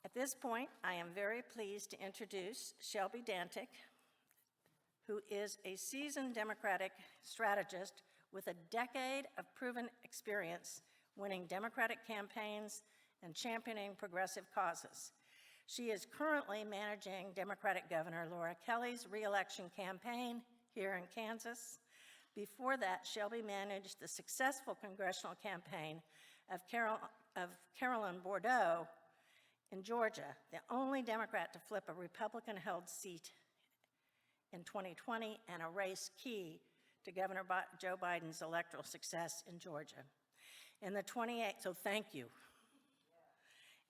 At this point, I am very pleased to introduce Shelbi Dantic, who is a seasoned Democratic strategist with a decade of proven experience winning Democratic campaigns and championing progressive causes. She is currently managing Democratic Governor Laura Kelly's reelection campaign here in Kansas. Before that, Shelbi managed the successful congressional campaign of Carolyn Bourdeaux in Georgia, the only Democrat to flip a Republican-held seat in 2020 and a race key to Governor Joe Biden's electoral success in Georgia. So thank you.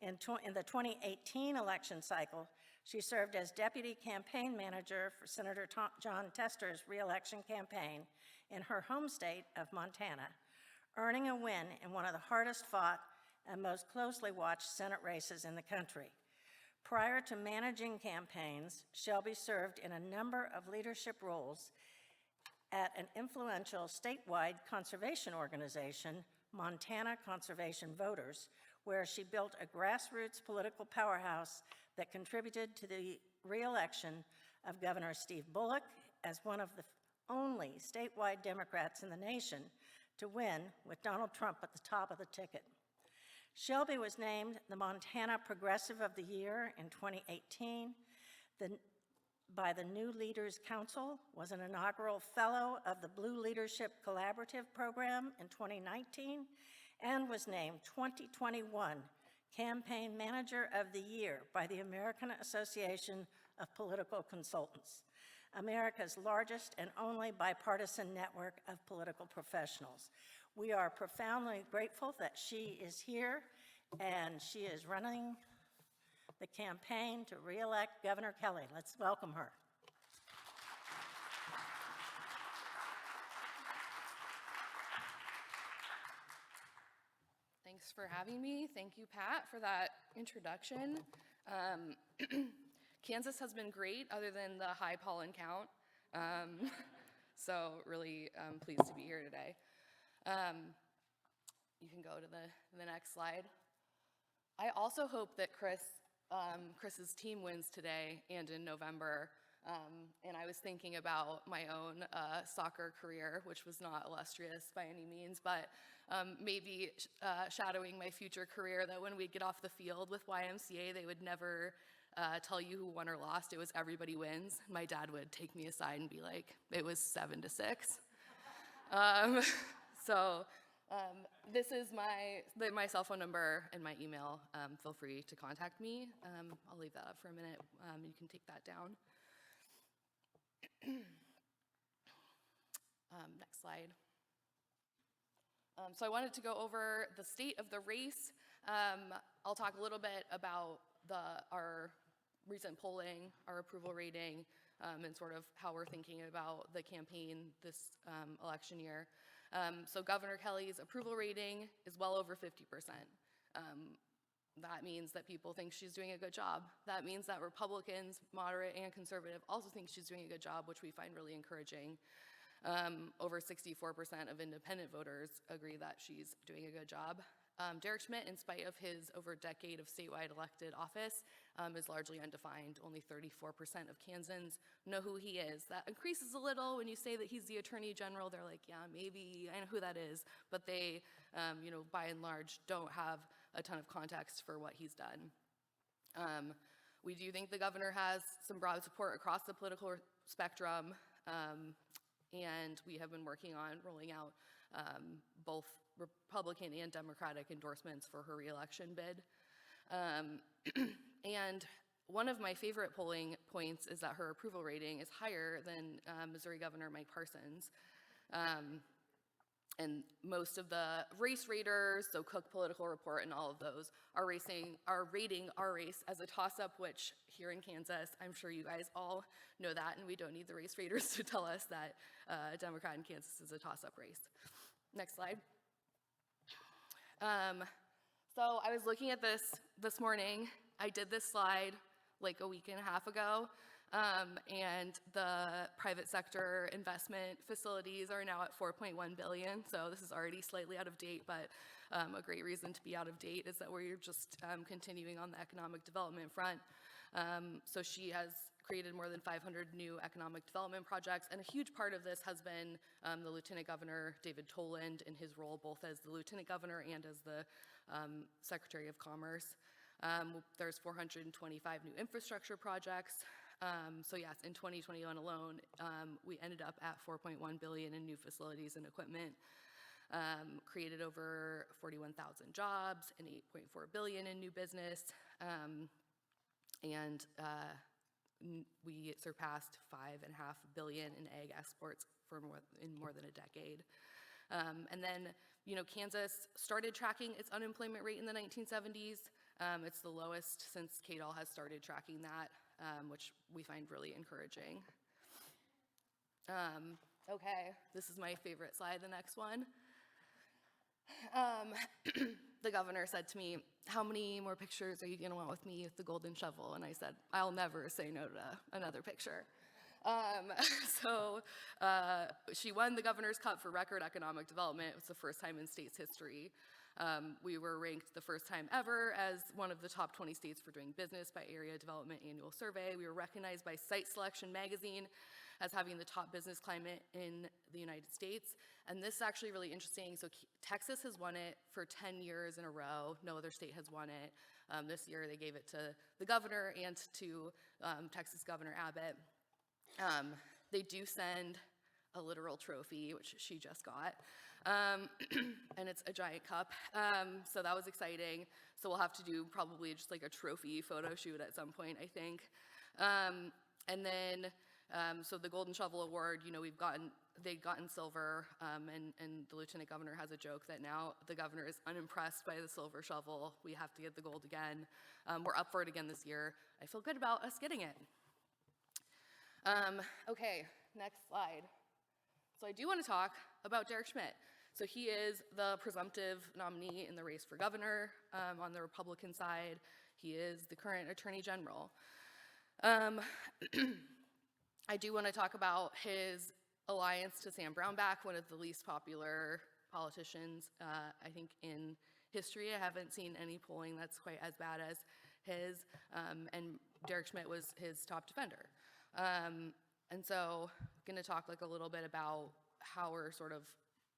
In the 2018 election cycle, she served as deputy campaign manager for Senator John Tester's reelection campaign in her home state of Montana, earning a win in one of the hardest fought and most closely watched Senate races in the country. Prior to managing campaigns, Shelbi served in a number of leadership roles at an influential statewide conservation organization, Montana Conservation Voters, where she built a grassroots political powerhouse that contributed to the re-election of Governor Steve Bullock as one of the only statewide Democrats in the nation to win with Donald Trump at the top of the ticket. Shelbi was named the Montana Progressive of the Year in 2018 by the New Leaders Council, was an inaugural fellow of the Blue Leadership Collaborative Program in 2019, and was named 2021 Campaign Manager of the Year by the American Association of Political Consultants, America's largest and only bipartisan network of political professionals. We are profoundly grateful that she is here, and she is running the campaign to re-elect Governor Kelly. Let's welcome her. Thanks for having me. Thank you, Pat, for that introduction. Kansas has been great other than the high pollen count. So really pleased to be here today. You can go to the next slide. I also hope that Chris's team wins today and in November. And I was thinking about my own soccer career, which was not illustrious by any means, but maybe shadowing my future career, that when we get off the field with YMCA, they would never tell you who won or lost. It was everybody wins. My dad would take me aside and be like, it was 7-6. This is my cell phone number and my email. Feel free to contact me. I'll leave that up for a minute. You can take that down. Next slide. So I wanted to go over the state of the race. I'll talk a little bit about our recent polling, our approval rating, and sort of how we're thinking about the campaign this election year. So Governor Kelly's approval rating is well over 50%. That means that people think she's doing a good job. That means that Republicans, moderate and conservative, also think she's doing a good job, which we find really encouraging. Over 64% of independent voters agree that she's doing a good job. Derek Schmidt, in spite of his over a decade of statewide elected office, is largely undefined. Only 34% of Kansans know who he is. That increases a little when you say that he's the Attorney General. They're like, yeah, maybe I know who that is, but they, by and large, don't have a ton of context for what he's done. We do think the governor has some broad support across the political spectrum, and we have been working on rolling out both Republican and Democratic endorsements for her reelection bid. And one of my favorite polling points is that her approval rating is higher than Missouri Governor Mike Parson's. And most of the race raters, so Cook Political Report and all of those, are rating our race as a toss-up, which here in Kansas, I'm sure you guys all know that, and we don't need the race raters to tell us that Democrat in Kansas is a toss-up race. Next slide. So I was looking at this morning. I did this slide like a week and a half ago. And the private sector investment facilities are now at $4.1 billion. So this is already slightly out of date, but a great reason to be out of date is that we're just continuing on the economic development front. So she has created more than 500 new economic development projects, and a huge part of this has been the Lieutenant Governor, David Toland, in his role both as the Lieutenant Governor and as the Secretary of Commerce. There's 425 new infrastructure projects. So yes, in 2021 alone, we ended up at $4.1 billion in new facilities and equipment, created over 41,000 jobs and $8.4 billion in new business, and we surpassed $5.5 billion in ag exports in more than a decade. And then, Kansas started tracking its unemployment rate in the 1970s. It's the lowest since KDOL has started tracking that, which we find really encouraging. Okay, this is my favorite slide, the next one. The governor said to me, "How many more pictures are you going to want with me with the golden shovel?" And I said, "I'll never say no to another picture." So she won the Governor's Cup for record economic development. It was the first time in state's history. We were ranked the first time ever as one of the top 20 states for doing business by Area Development Annual Survey. We were recognized by Site Selection magazine as having the top business climate in the United States. And this is actually really interesting. So Texas has won it for 10 years in a row. No other state has won it. This year they gave it to the governor and to Texas Governor Abbott. They do send a literal trophy, which she just got, and it's a giant cup. So that was exciting. So we'll have to do probably just like a trophy photo shoot at some point, I think. And then, so the Golden Shovel Award, they'd gotten silver, and the Lieutenant Governor has a joke that now the governor is unimpressed by the silver shovel. We have to get the gold again. We're up for it again this year. I feel good about us getting it. Okay, next slide. So I do want to talk about Derek Schmidt. So he is the presumptive nominee in the race for governor on the Republican side. He is the current Attorney General. I do want to talk about his alliance to Sam Brownback, one of the least popular politicians, I think, in history. I haven't seen any polling that's quite as bad as his, and Derek Schmidt was his top defender. And so I'm going to talk a little bit about how we're sort of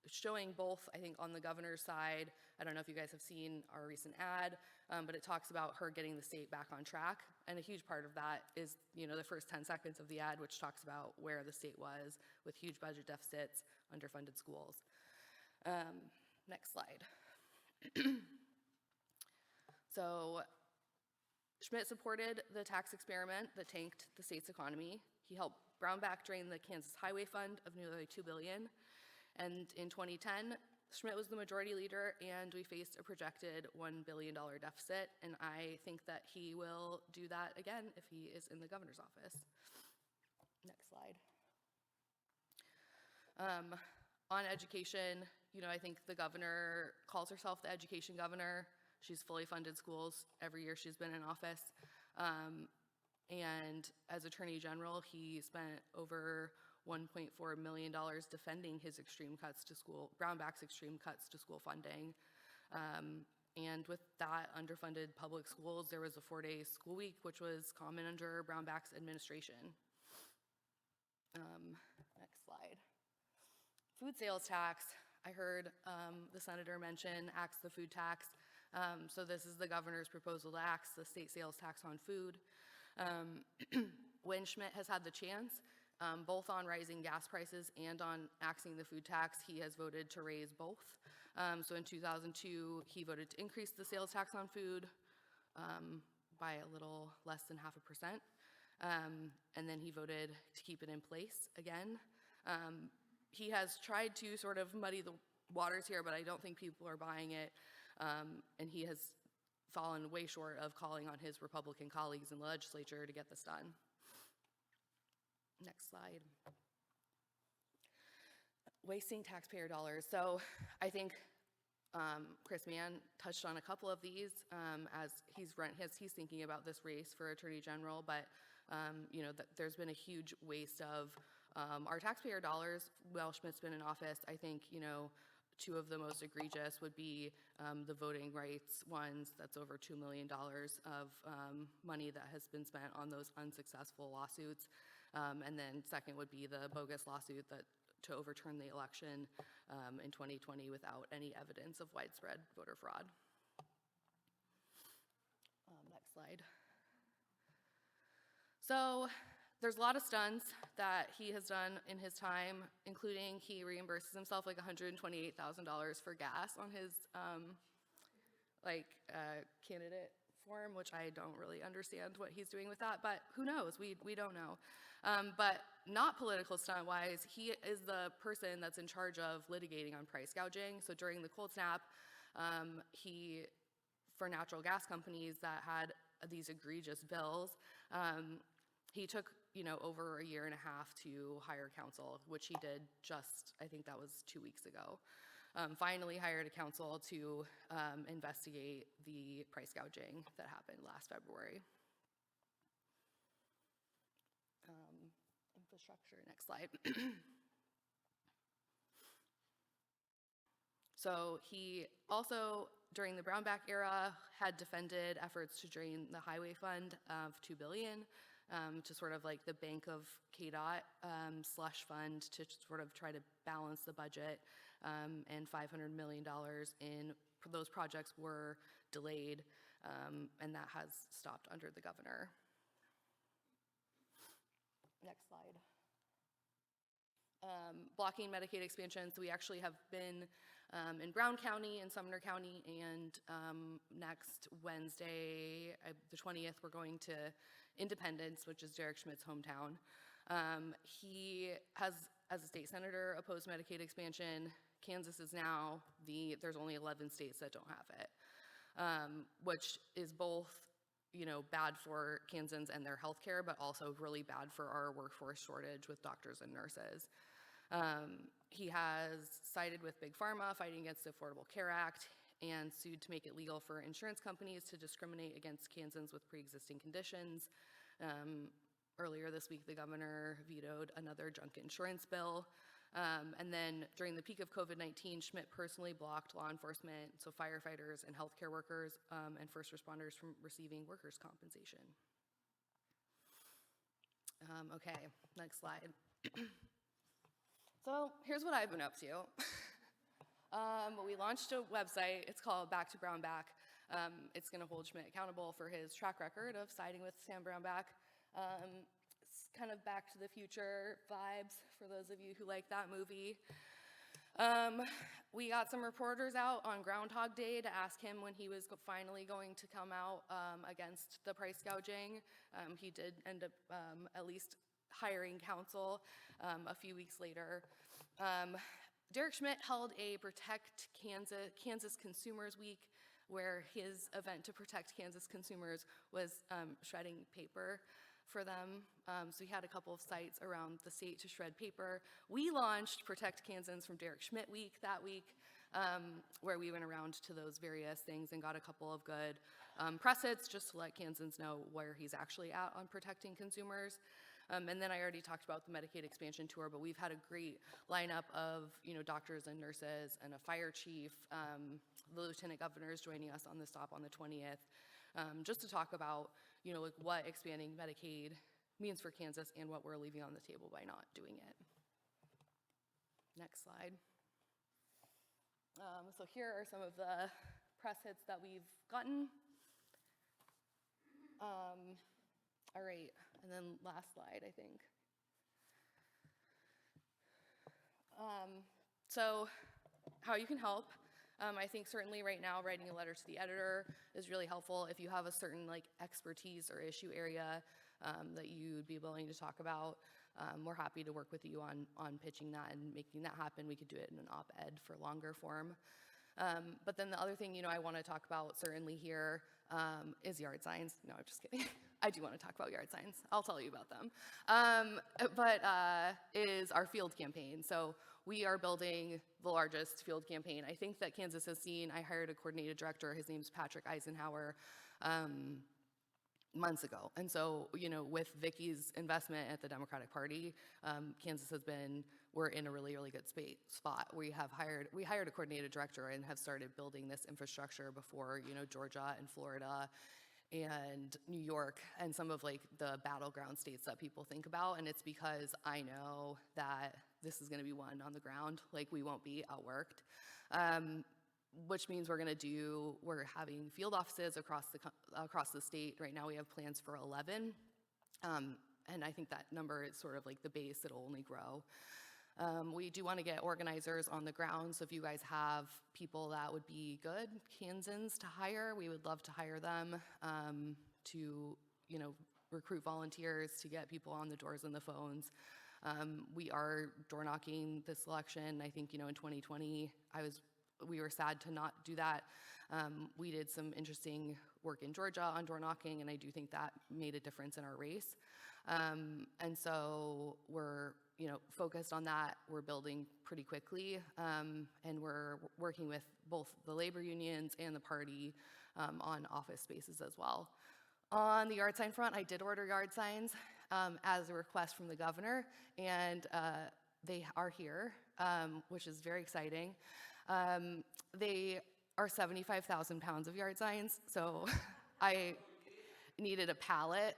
showing both, I think, on the governor's side. I don't know if you guys have seen our recent ad, but it talks about her getting the state back on track. And a huge part of that is, the first 10 seconds of the ad, which talks about where the state was with huge budget deficits, underfunded schools. Next slide. So Schmidt supported the tax experiment that tanked the state's economy. He helped Brownback drain the Kansas Highway Fund of nearly $2 billion. And in 2010, Schmidt was the majority leader, and we faced a projected $1 billion deficit. And I think that he will do that again if he is in the governor's office. Next slide. On education, I think the governor calls herself the education governor. She's fully funded schools every year she's been in office. And as Attorney General, he spent over $1.4 million defending his extreme cuts to school, Brownback's extreme cuts to school funding. And with that underfunded public schools, there was a 4-day school week, which was common under Brownback's administration. Next slide. Food sales tax. I heard the senator mention axe the food tax. So this is the governor's proposal to axe the state sales tax on food. When Schmidt has had the chance, both on rising gas prices and on axing the food tax, he has voted to raise both. So in 2002, he voted to increase the sales tax on food by a little less than 0.5%. And then he voted to keep it in place again. He has tried to sort of muddy the waters here, but I don't think people are buying it. And he has fallen way short of calling on his Republican colleagues in the legislature to get this done. Next slide. Wasting taxpayer dollars. So I think Chris Mann touched on a couple of these as he's thinking about this race for Attorney General, but there's been a huge waste of our taxpayer dollars while Schmidt's been in office. I think, two of the most egregious would be the voting rights ones. That's over $2 million of money that has been spent on those unsuccessful lawsuits. And then second would be the bogus lawsuit to overturn the election in 2020 without any evidence of widespread voter fraud. Next slide. So there's a lot of stunts that he has done in his time, including he reimburses himself like $128,000 for gas on his candidate form, which I don't really understand what he's doing with that, but who knows? We don't know. But not political stunt-wise, he is the person that's in charge of litigating on price gouging. So during the cold snap, for natural gas companies that had these egregious bills, he took over a year and a half to hire counsel, which he did just, I think that was 2 weeks ago. Finally hired a counsel to investigate the price gouging that happened last February. Infrastructure, next slide. So he also, during the Brownback era, had defended efforts to drain the highway fund of $2 billion to sort of like the Bank of KDOT slush fund to sort of try to balance the budget, and $500 million in those projects were delayed, and that has stopped under the governor. Next slide. Blocking Medicaid expansion. So we actually have been in Brown County and Sumner County, and next Wednesday, the 20th, we're going to Independence, which is Derek Schmidt's hometown. He has, as a state senator, opposed Medicaid expansion. Kansas is now there's only 11 states that don't have it, which is both bad for Kansans and their health care, but also really bad for our workforce shortage with doctors and nurses. He has sided with Big Pharma, fighting against the Affordable Care Act, and sued to make it legal for insurance companies to discriminate against Kansans with pre-existing conditions. Earlier this week, the governor vetoed another junk insurance bill. And then during the peak of COVID-19, Schmidt personally blocked law enforcement, so firefighters and healthcare workers and first responders from receiving workers' compensation. Okay, next slide. So here's what I've been up to. We launched a website. It's called Back to Brownback. It's going to hold Schmidt accountable for his track record of siding with Sam Brownback. It's kind of Back to the Future vibes for those of you who like that movie. We got some reporters out on Groundhog Day to ask him when he was finally going to come out against the price gouging. He did end up at least hiring counsel a few weeks later. Derek Schmidt held a Protect Kansas Consumers Week, where his event to protect Kansas consumers was shredding paper for them. So he had a couple of sites around the state to shred paper. We launched Protect Kansans from Derek Schmidt Week that week, where we went around to those various things and got a couple of good press hits just to let Kansans know where he's actually at on protecting consumers. And then I already talked about the Medicaid expansion tour, but we've had a great lineup of doctors and nurses and a fire chief. The lieutenant governor is joining us on the stop on the 20th, just to talk about like what expanding Medicaid means for Kansas and what we're leaving on the table by not doing it. Next slide. So here are some of the press hits that we've gotten. All right, and then last slide, I think. So how you can help. I think certainly right now writing a letter to the editor is really helpful. If you have a certain expertise or issue area that you'd be willing to talk about, we're happy to work with you on pitching that and making that happen. We could do it in an op-ed for longer form. But then the other thing I want to talk about certainly here is yard signs. No, I'm just kidding. I do want to talk about yard signs. I'll tell you about them. But is our field campaign. So we are building the largest field campaign I think that Kansas has seen. I hired a coordinated director. His name's Patrick Eisenhower. Months ago. And so, with Vicki's investment at the Democratic Party, Kansas we're in a really, really good spot. We hired a coordinated director and have started building this infrastructure before, Georgia and Florida and New York and some of like the battleground states that people think about. And it's because I know that this is going to be won on the ground. Like, we won't be outworked. Which means we're having field offices across the state. Right now we have plans for 11. And I think that number is sort of like the base. It'll only grow. We do want to get organizers on the ground. So if you guys have people that would be good Kansans to hire, we would love to hire them to, recruit volunteers, to get people on the doors and the phones. We are door knocking this election. I think, in 2020, we were sad to not do that. We did some interesting work in Georgia on door knocking, and I do think that made a difference in our race. And so we're, focused on that. We're building pretty quickly, and we're working with both the labor unions and the party on office spaces as well. On the yard sign front, I did order yard signs as a request from the governor, and they are here, which is very exciting. They are 75,000 pounds of yard signs, so I needed a pallet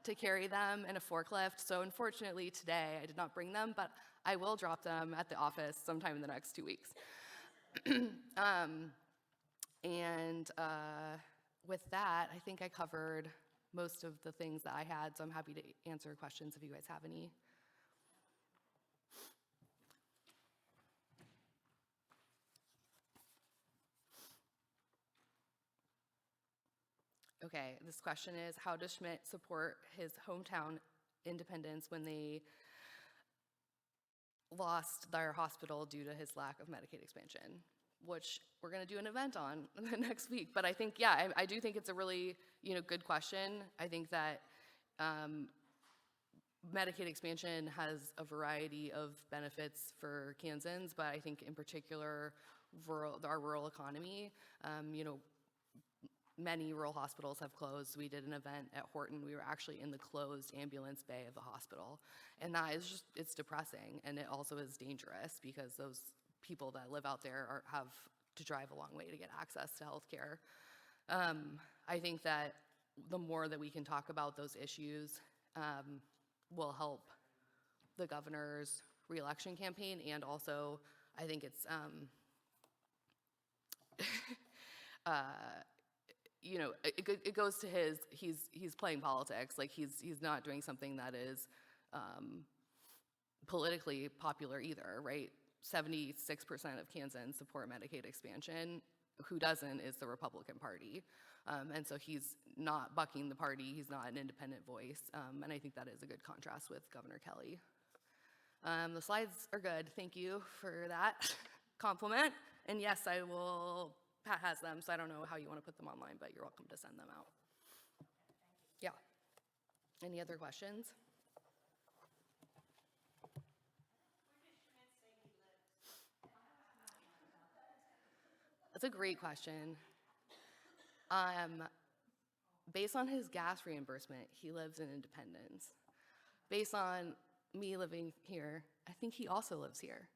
to carry them and a forklift. So unfortunately today I did not bring them, but I will drop them at the office sometime in the next 2 weeks. With that, I think I covered most of the things that I had, so I'm happy to answer questions if you guys have any. Okay, this question is, how does Schmidt support his hometown independence when they lost their hospital due to his lack of Medicaid expansion? Which we're going to do an event on next week. But I think, yeah, I do think it's a really, good question. I think that Medicaid expansion has a variety of benefits for Kansans, but I think in particular, our rural economy, many rural hospitals have closed. We did an event at Horton. We were actually in the closed ambulance bay of the hospital. And that is just, it's depressing. And it also is dangerous because those people that live out there have to drive a long way to get access to health care. I think that the more that we can talk about those issues will help the governor's reelection campaign. And also, I think it's, it goes to he's playing politics. Like he's not doing something that is politically popular either, right? 76% of Kansans support Medicaid expansion. Who doesn't is the Republican Party. And so he's not bucking the party. He's not an independent voice. And I think that is a good contrast with Governor Kelly. The slides are good. Thank you for that compliment. And yes, Pat has them, so I don't know how you want to put them online, but you're welcome to send them out. Yeah. Any other questions? That's a great question. Based on his gas reimbursement, he lives in Independence. Based on me living here, I think he also lives here.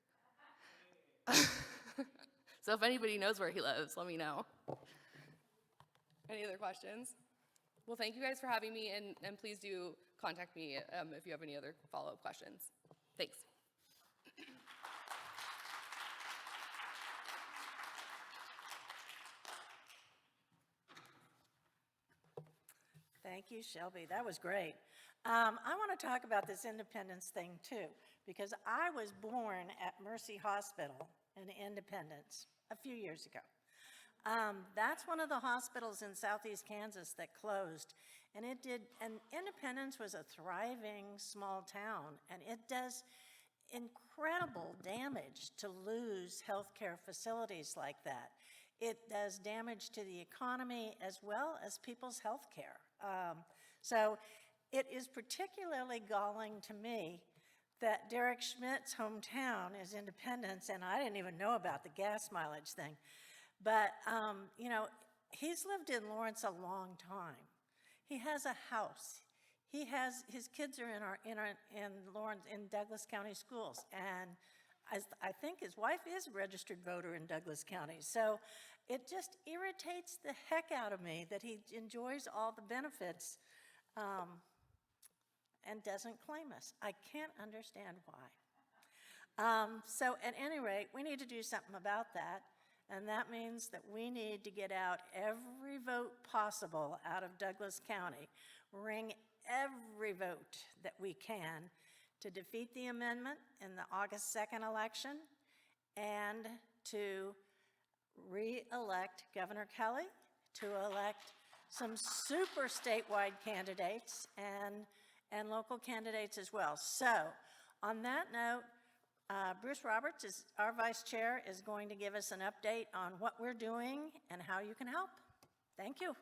So if anybody knows where he lives, let me know. Any other questions? Well, thank you guys for having me, and please do contact me if you have any other follow-up questions. Thanks. Thank you, Shelby. That was great. I want to talk about this independence thing too, because I was born at Mercy Hospital in Independence a few years ago. That's one of the hospitals in southeast Kansas that closed, and Independence was a thriving small town, and it does incredible damage to lose healthcare facilities like that. It does damage to the economy as well as people's health care. So it is particularly galling to me that Derek Schmidt's hometown is Independence, and I didn't even know about the gas mileage thing. But, you know, he's lived in Lawrence a long time. He has a house. His kids are in Lawrence, in Douglas County schools, and I think his wife is a registered voter in Douglas County. So it just irritates the heck out of me that he enjoys all the benefits and doesn't claim us. I can't understand why. So at any rate, we need to do something about that, and that means that we need to get out every vote possible out of Douglas County, ring every vote that we can to defeat the amendment in the August 2nd election and to re-elect Governor Kelly, to elect some super statewide candidates and local candidates as well. So on that note, Bruce Roberts, our vice chair, is going to give us an update on what we're doing and how you can help. Thank you.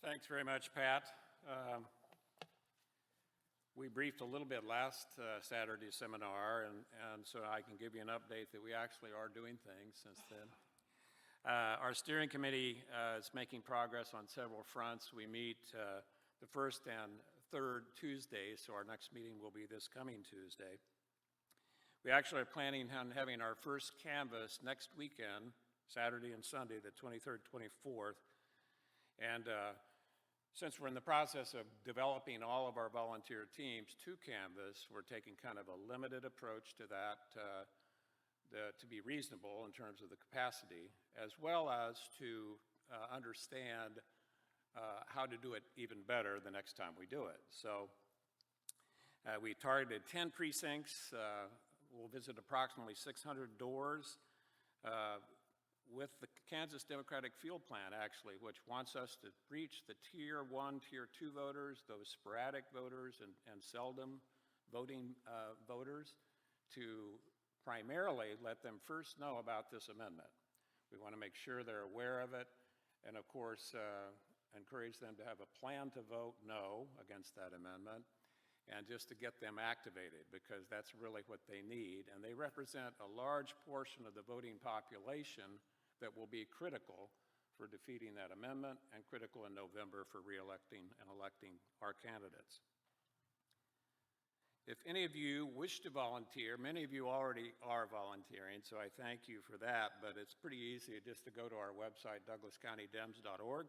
Thanks very much, Pat. We briefed a little bit last Saturday's seminar, and so I can give you an update that we actually are doing things since then. Our steering committee is making progress on several fronts. We meet the first and third Tuesdays, so our next meeting will be this coming Tuesday. We actually are planning on having our first canvass next weekend, Saturday and Sunday, the 23rd, 24th. And since we're in the process of developing all of our volunteer teams to canvass, we're taking kind of a limited approach to that to be reasonable in terms of the capacity, as well as to understand how to do it even better the next time we do it. So we targeted 10 precincts. We'll visit approximately 600 doors with the Kansas Democratic Field Plan, actually, which wants us to reach the Tier 1, Tier 2 voters, those sporadic voters and seldom voting voters, to primarily let them first know about this amendment. We want to make sure they're aware of it, and of course, encourage them to have a plan to vote no against that amendment, and just to get them activated, because that's really what they need. And they represent a large portion of the voting population that will be critical for defeating that amendment and critical in November for re-electing and electing our candidates. If any of you wish to volunteer, many of you already are volunteering, so I thank you for that, but it's pretty easy just to go to our website, douglascountydems.org,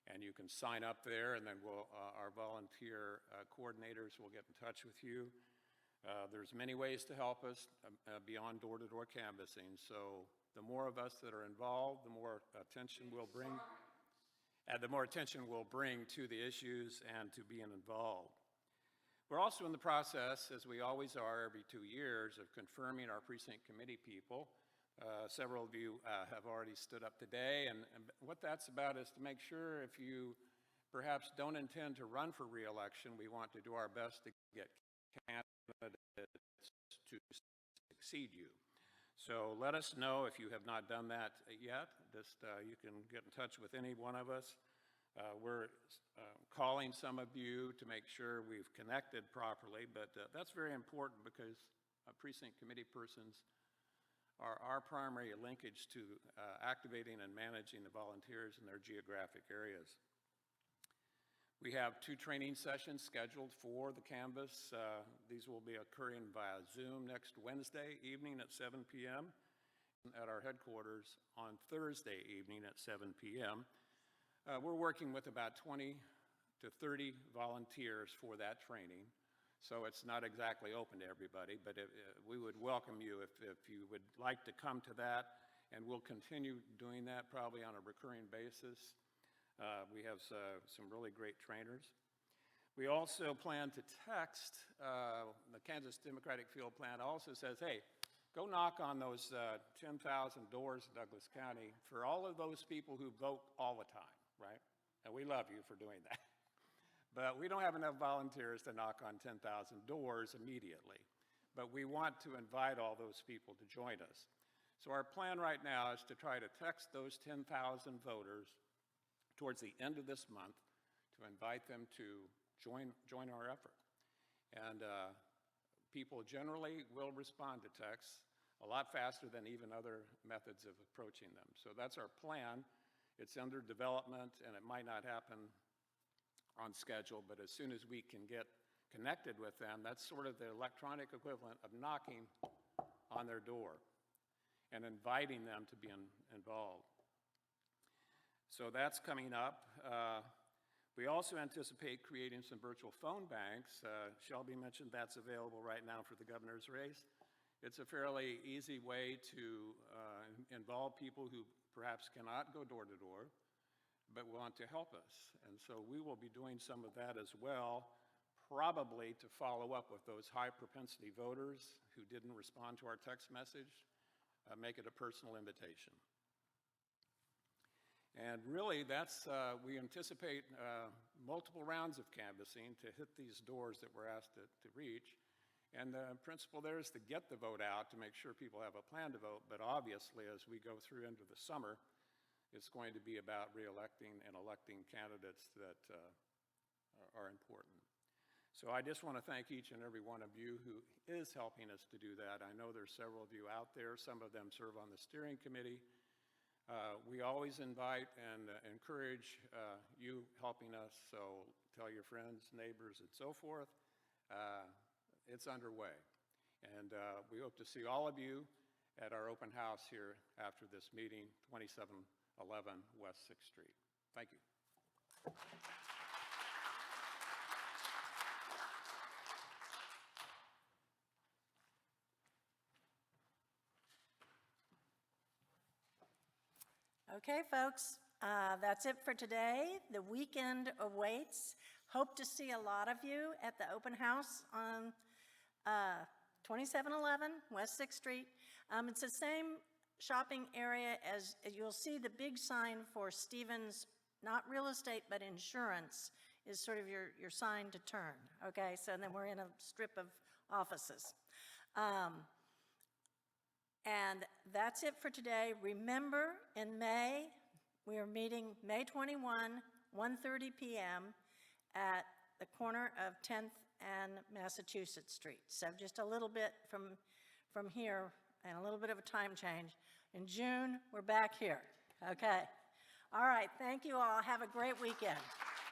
and you can sign up there, and then our volunteer coordinators will get in touch with you. There's many ways to help us beyond door-to-door canvassing, so the more of us that are involved, the more attention we'll bring, to the issues and to being involved. We're also in the process, as we always are every 2 years, of confirming our precinct committee people. Several of you have already stood up today, and what that's about is to make sure if you perhaps don't intend to run for re-election, we want to do our best to get candidates to succeed you. So let us know if you have not done that yet. Just you can get in touch with any one of us. We're calling some of you to make sure we've connected properly, but that's very important because precinct committee persons are our primary linkage to activating and managing the volunteers in their geographic areas. We have 2 training sessions scheduled for the canvass. These will be occurring via Zoom next Wednesday evening at 7 p.m. at our headquarters on Thursday evening at 7 p.m. We're working with about 20 to 30 volunteers for that training, so it's not exactly open to everybody, but we would welcome you if you would like to come to that, and we'll continue doing that probably on a recurring basis. We have some really great trainers. We also plan to text, the Kansas Democratic Field Plan also says, hey, go knock on those 10,000 doors in Douglas County for all of those people who vote all the time, right? And we love you for doing that. But we don't have enough volunteers to knock on 10,000 doors immediately. But we want to invite all those people to join us. So our plan right now is to try to text those 10,000 voters towards the end of this month to invite them to join our effort. And people generally will respond to texts a lot faster than even other methods of approaching them. So that's our plan. It's under development, and it might not happen on schedule, but as soon as we can get connected with them, that's sort of the electronic equivalent of knocking on their door and inviting them to be involved. So that's coming up. We also anticipate creating some virtual phone banks. Shelbi mentioned that's available right now for the governor's race. It's a fairly easy way to involve people who perhaps cannot go door to door, but want to help us. And so we will be doing some of that as well, probably to follow up with those high propensity voters who didn't respond to our text message, make it a personal invitation. And really, we anticipate multiple rounds of canvassing to hit these doors that we're asked to reach. And the principle there is to get the vote out to make sure people have a plan to vote. But obviously, as we go through into the summer, it's going to be about re-electing and electing candidates that are important. So I just want to thank each and every one of you who is helping us to do that. I know there's several of you out there. Some of them serve on the steering committee. We always invite and encourage you helping us, so tell your friends, neighbors, and so forth. It's underway. And we hope to see all of you at our open house here after this meeting, 2711 West 6th Street. Thank you. Okay, folks, that's it for today. The weekend awaits. Hope to see a lot of you at the open house on 2711 West 6th Street. It's the same shopping area as you'll see. The big sign for Stevens, not real estate, but insurance, is sort of your sign to turn, okay? So then we're in a strip of offices. And that's it for today. Remember, in May, we are meeting May 21, 1:30 p.m. at the corner of 10th and Massachusetts Street. So just a little bit from here and a little bit of a time change. In June, we're back here, okay? All right, thank you all. Have a great weekend.